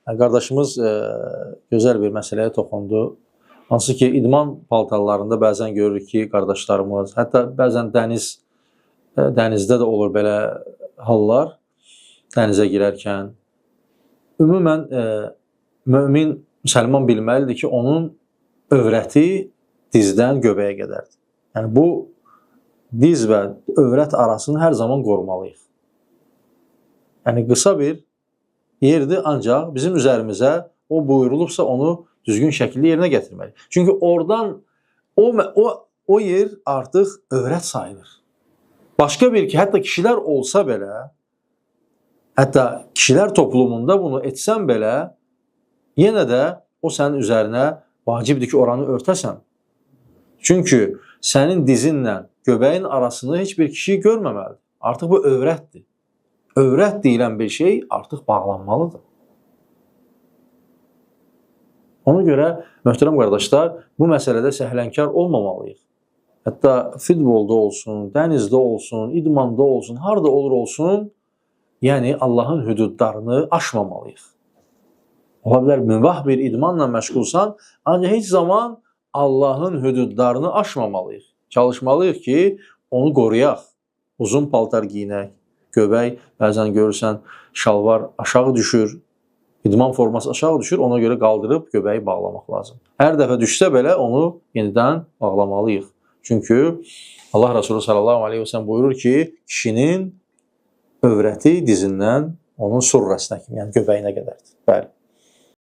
Qardaşımız gözəl bir məsələyə toxundu. Hansı ki, idman paltarlarında bəzən görürük ki, qardaşlarımız, hətta bəzən dənizdə də olur belə hallar, dənizə girərkən. Ümumən, mömin müsəlman bilməlidir ki, onun övrəti dizdən göbəyə qədərdir. Yəni, bu diz və övrət arasını hər zaman qorumalıyıq. Yəni, qısa bir yerdir, ancaq bizim üzərimizə o buyurulubsa onu düzgün şəkildə yerinə gətirməliyik. Çünki oradan o yer artıq övrət sayılır. Başqa bir ki, hətta kişilər olsa belə, hətta kişilər toplumunda bunu etsən belə, yenə də o sənin üzərinə vacibdir ki, oranı örtəsən. Çünki sənin dizinlə göbəyin arasını heç bir kişi görməməlidir. Artıq bu övrətdir. Övrət deyilən bir şey artıq bağlanmalıdır. Ona görə, möhtərəm qardaşlar, bu məsələdə səhlənkar olmamalıyıq. Hətta futbolda olsun, dənizdə olsun, idmanda olsun, harada olur olsun, yəni Allahın hüdudlarını aşmamalıyıq. Ola bilər, mübah bir idmanla məşğulsan, ancaq heç zaman Allahın hüdudlarını aşmamalıyıq. Çalışmalıyıq ki, onu qoruyaq. Uzun paltar giyinək, göbək, bəzən görürsən, şalvar aşağı düşür, idman forması aşağı düşür, ona görə qaldırıb göbəyi bağlamaq lazım. Hər dəfə düşsə belə onu yenidən bağlamalıyıq. Çünki Allah Resulü sallallahu aleyhi ve sellem buyurur ki, kişinin övrəti dizindən onun surrəsinə kimi, yəni göbəyinə qədərdir. Bəli.